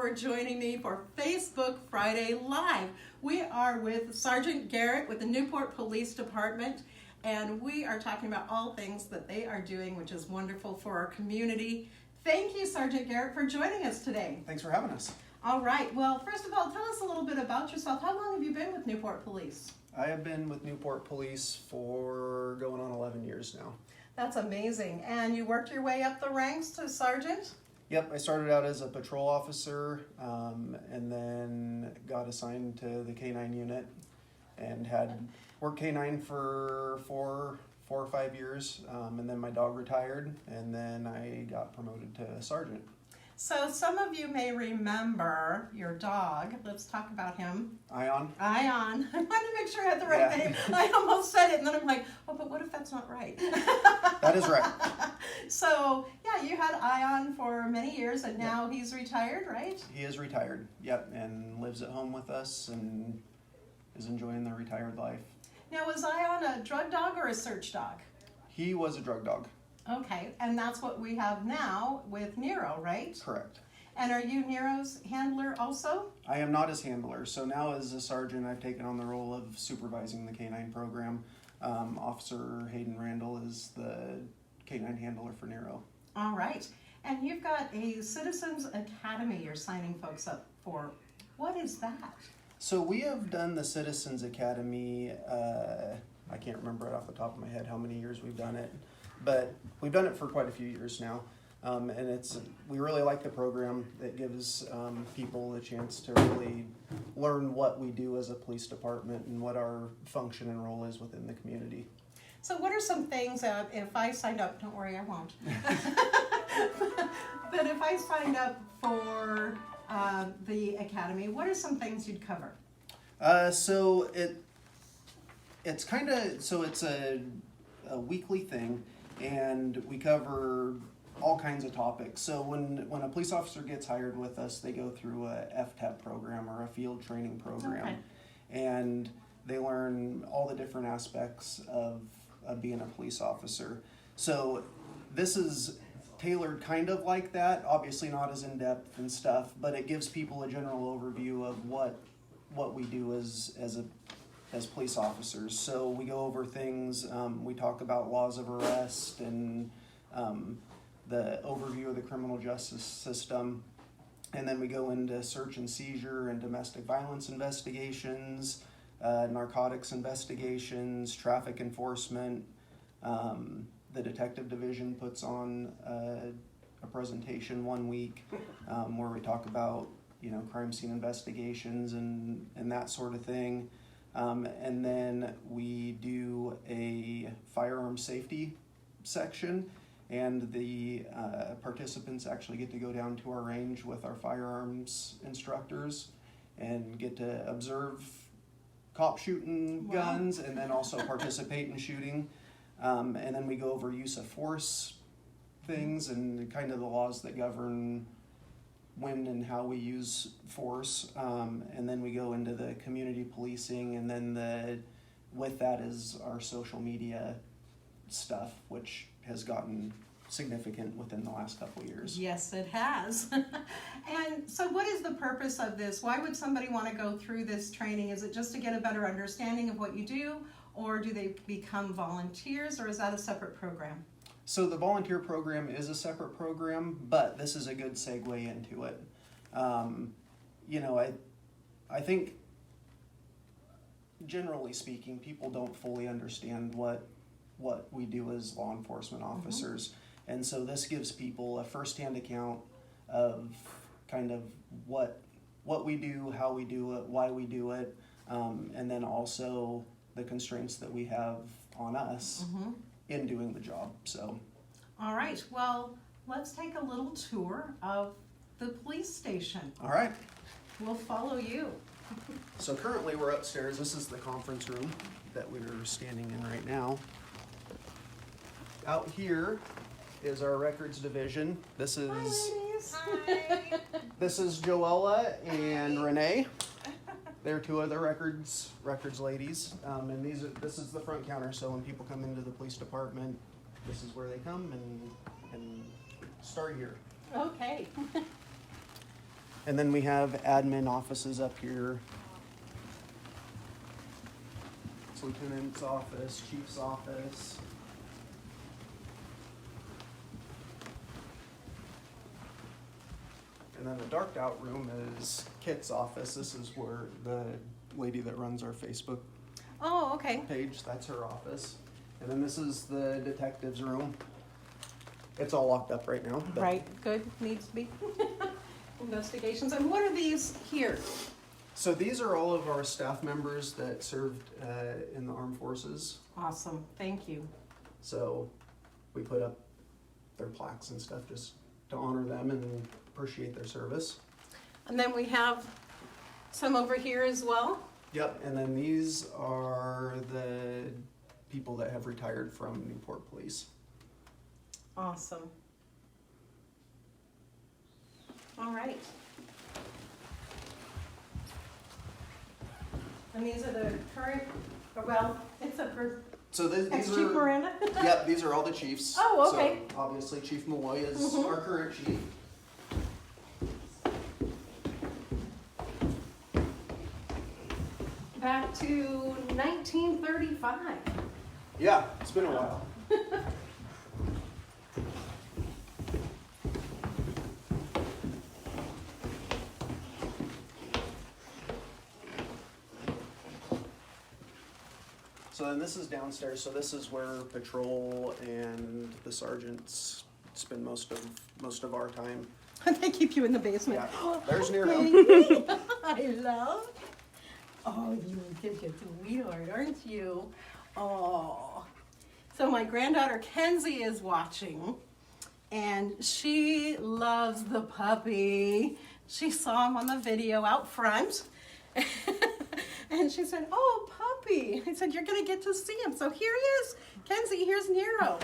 for joining me for Facebook Friday Live. We are with Sergeant Garrett with the Newport Police Department, and we are talking about all things that they are doing, which is wonderful for our community. Thank you, Sergeant Garrett, for joining us today. Thanks for having us. All right. Well, first of all, tell us a little bit about yourself. How long have you been with Newport Police? I have been with Newport Police for going on 11 years now. That's amazing. And you worked your way up the ranks to sergeant? Yep, I started out as a patrol officer and then got assigned to the K-9 unit and had worked K-9 for four or 5 years, and then my dog retired, and then I got promoted to sergeant. So some of you may remember your dog. Let's talk about him. Ion. Ion. I wanted to make sure I had the right name. I almost said it, and then I'm like, oh, but what if that's not right? That is right. So, yeah, you had Ion for many years, and now he's retired, right? He is retired, yep, and lives at home with us and is enjoying the retired life. Now, was Ion a drug dog or a search dog? He was a drug dog. Okay, and that's what we have now with Nero, right? Correct. And are you Nero's handler also? I am not his handler. So now as a sergeant, I've taken on the role of supervising the K-9 program. Officer Hayden Randall is the K-9 handler for Nero. All right. And you've got a Citizens Academy you're signing folks up for. What is that? So we have done the Citizens Academy, I can't remember right off the top of my head how many years we've done it, but we've done it for quite a few years now. And we really like the program. It gives people a chance to really learn what we do as a police department and what our function and role is within the community. So what are some things, if I signed up, don't worry, I won't. But if I signed up for the academy, what are some things you'd cover? It's a weekly thing, and we cover all kinds of topics. So when a police officer gets hired with us, they go through a FTAP program or a field training program. Okay. And they learn all the different aspects of being a police officer. So this is tailored kind of like that, obviously not as in-depth and stuff, but it gives people a general overview of what we do as police officers. So we go over things, we talk about laws of arrest and the overview of the criminal justice system, and then we go into search and seizure and domestic violence investigations, narcotics investigations, traffic enforcement. The detective division puts on a presentation 1 week where we talk about crime scene investigations and that sort of thing. And then we do a firearm safety section, and the participants actually get to go down to our range with our firearms instructors and get to observe cop shooting guns and then also participate in shooting. And then we go over use of force things and kind of the laws that govern when and how we use force, and then we go into the community policing, and then with that is our social media stuff, which has gotten significant within the last couple of years. Yes, it has. And so what is the purpose of this? Why would somebody want to go through this training? Is it just to get a better understanding of what you do, or do they become volunteers, or is that a separate program? So the volunteer program is a separate program, but this is a good segue into it. I think, generally speaking, people don't fully understand what we do as law enforcement officers. Mm-hmm. And so this gives people a firsthand account of kind of what we do, how we do it, why we do it, and then also the constraints that we have on us. Mm-hmm. in doing the job. So, all right, well, let's take a little tour of the police station. All right, we'll follow you. So currently we're upstairs. This is the conference room that we're standing in right now. Out here is our records division. This is Hi, ladies. Hi. This is Joella and Renee. They're two other records ladies, and this is the front counter. So when people come into the police department, this is where they come and start here. Okay. And then we have admin offices up here. It's lieutenant's office, chief's office. And then the darked out room is Kit's office. This is where the lady that runs our Facebook Oh, okay. page, that's her office. And then this is the detective's room. It's all locked up right now. But Right, good, needs to be. Investigations, and what are these here? So these are all of our staff members that served in the armed forces. Awesome, thank you. So we put up their plaques and stuff just to honor them and appreciate their service. And then we have some over here as well. Yep, and then these are the people that have retired from Newport Police. Awesome. All right. And these are the current, well, except for So these ex-Chief are, Miranda. yep, these are all the chiefs. Oh, okay. So obviously Chief Malloy is Mhm. our current chief. Back to 1935. Yeah, it's been a while. So then this is downstairs, so this is where patrol and the sergeants spend most of our time. They keep you in the basement. Yeah. There's Nero. Okay. I love. Oh, you're such a sweetheart, aren't you? Oh. So my granddaughter Kenzie is watching, and she loves the puppy. She saw him on the video out front, and she said, "Oh, puppy!" I said, "You're gonna get to see him." So here he is, Kenzie. Here's Nero.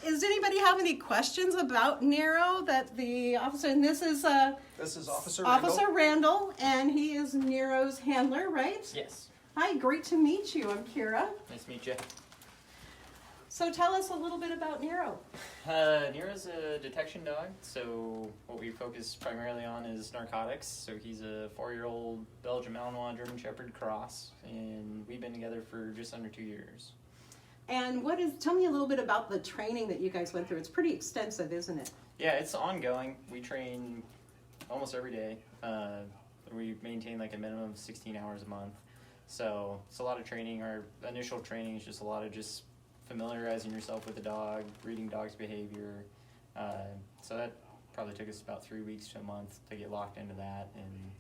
Does anybody have any questions about Nero that the officer? And this is Officer Randall. Officer Randall, and he is Nero's handler, right? Yes. Hi, great to meet you. I'm Kira. Nice to meet you. So tell us a little bit about Nero. Nero's a detection dog, so what we focus primarily on is narcotics. So he's a 4-year-old Belgian Malinois German Shepherd cross, and we've been together for just under 2 years. And tell me a little bit about the training that you guys went through. It's pretty extensive, isn't it? Yeah, it's ongoing. We train almost every day. We maintain like a minimum of 16 hours a month. So it's a lot of training. Our initial training is just a lot of just familiarizing yourself with the dog, reading dog's behavior. So that probably took us about 3 weeks to a month to get locked into that. And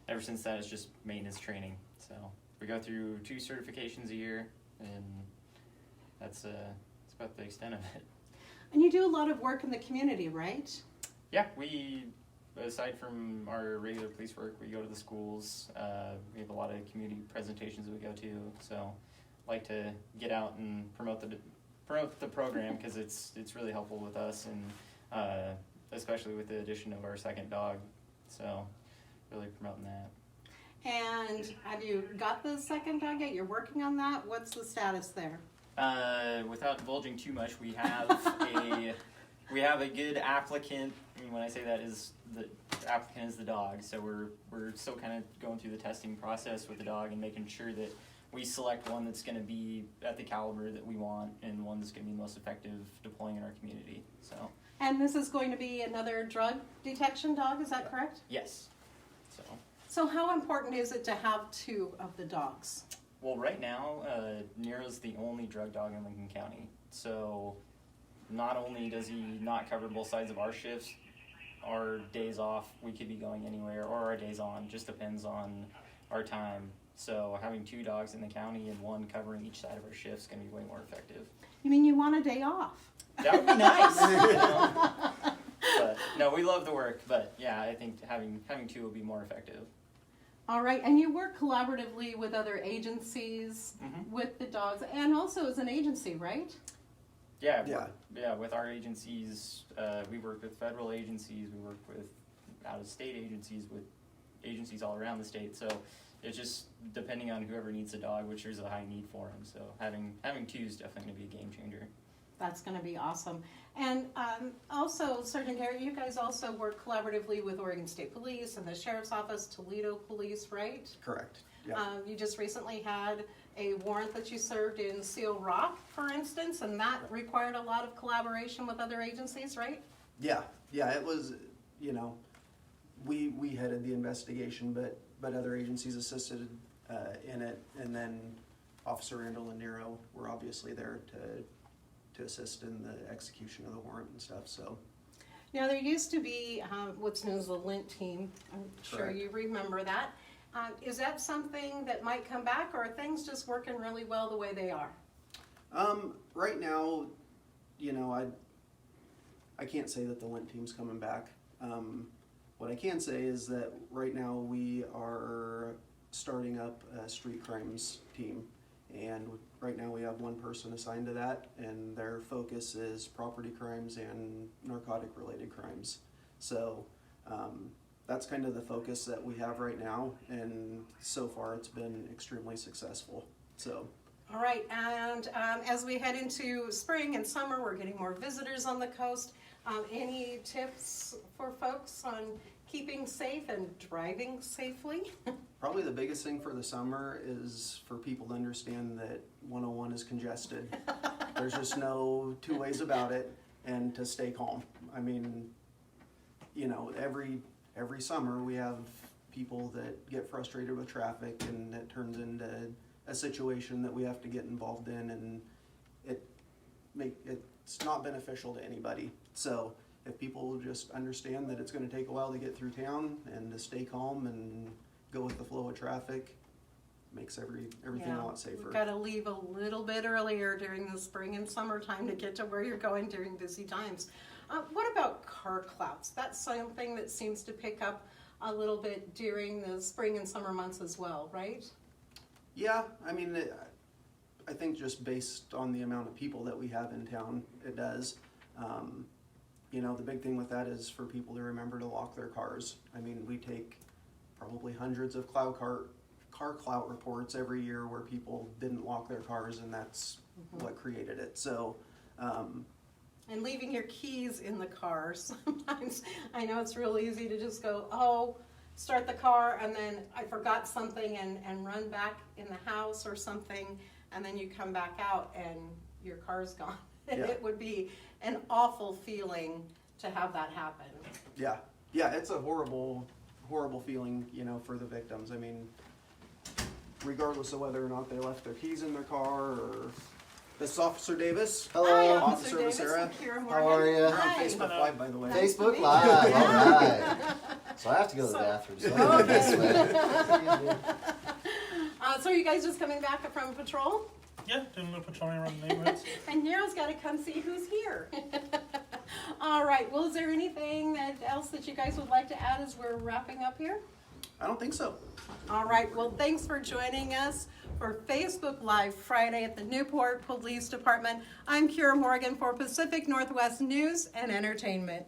ever since that, it's just maintenance training. So we go through 2 certifications a year, and that's about the extent of it. And you do a lot of work in the community, right? Yeah, we, aside from our regular police work, we go to the schools. We have a lot of community presentations that we go to. So like to get out and promote the program because it's really helpful with us, and especially with the addition of our second dog. So really promoting that. And have you got the second dog yet? You're working on that? What's the status there? Without divulging too much, we have a good applicant. I mean, when I say that, is the applicant is the dog. So we're still kind of going through the testing process with the dog and making sure that we select one that's going to be at the caliber that we want and one that's going to be most effective deploying in our community. So. And this is going to be another drug detection dog, is that correct? Yes. So how important is it to have 2 of the dogs? Well, right now, Nero's the only drug dog in Lincoln County. So not only does he not cover both sides of our shifts, our days off, we could be going anywhere, or our days on, just depends on our time. So having 2 dogs in the county and 1 covering each side of our shift is going to be way more effective. You mean you want a day off? That would be nice. You know? But no, we love the work, but yeah, I think having 2 will be more effective. All right, and you work collaboratively with other agencies, with the dogs, and also as an agency, right? Yeah. With our agencies, we work with federal agencies, we work with out-of-state agencies, with agencies all around the state. So it's just depending on whoever needs a dog, which there's a high need for them. So having 2 is definitely going to be a game changer. That's going to be awesome. And also, Sergeant Garrett, you guys also work collaboratively with Oregon State Police and the Sheriff's Office, Toledo Police, right? Correct. Yeah. You just recently had a warrant that you served in Seal Rock, for instance, and that required a lot of collaboration with other agencies, right? Yeah. It was, we headed the investigation, but other agencies assisted in it, and then Officer Randall and Nero were obviously there to assist in the execution of the warrant and stuff. So. Now, there used to be what's known as the Lint team. I'm sure Correct. you remember that. Is that something that might come back, or are things just working really well the way they are? Right now, I can't say that the Lint team's coming back. What I can say is that right now we are starting up a street crimes team, and right now we have one person assigned to that, and their focus is property crimes and narcotic related crimes. So that's kind of the focus that we have right now, and so far it's been extremely successful. So. All right, and as we head into spring and summer, we're getting more visitors on the coast. Any tips for folks on keeping safe and driving safely? Probably the biggest thing for the summer is for people to understand that 101 is congested. There's just no two ways about it, and to stay calm. I mean, every summer we have people that get frustrated with traffic, and it turns into a situation that we have to get involved in, and it's not beneficial to anybody. So if people just understand that it's going to take a while to get through town and to stay calm and go with the flow of traffic, makes everything a lot safer. You've got to leave a little bit earlier during the spring and summertime to get to where you're going during busy times. What about car clouds? That's something that seems to pick up a little bit during the spring and summer months as well, right? Yeah, I mean, I think just based on the amount of people that we have in town, it does. The big thing with that is for people to remember to lock their cars. I mean, we take probably hundreds of car clout reports every year where people didn't lock their cars, and that's what created it. So. And leaving your keys in the car. Sometimes I know it's real easy to just go, start the car, and then I forgot something and run back in the house or something, and then you come back out and your car's gone. Yeah. It would be an awful feeling to have that happen. Yeah, it's a horrible feeling, for the victims. I mean, regardless of whether or not they left their keys in their car or. This is Officer Davis. Hello. Hi, Officer Davis. Sarah. How are you? We're on Hi. Facebook Live, by the way. Nice to Facebook meet Live, you. all right. So I have to go to the So- bathroom, so I'm going this way. So are you guys just coming back from patrol? Yeah, doing a little patrolling around the neighborhoods. And Nero's got to come see who's here. All right. Well, is there anything else that you guys would like to add as we're wrapping up here? I don't think so. All right. Well, thanks for joining us for Facebook Live Friday at the Newport Police Department. I'm Kira Morgan for Pacific Northwest News and Entertainment.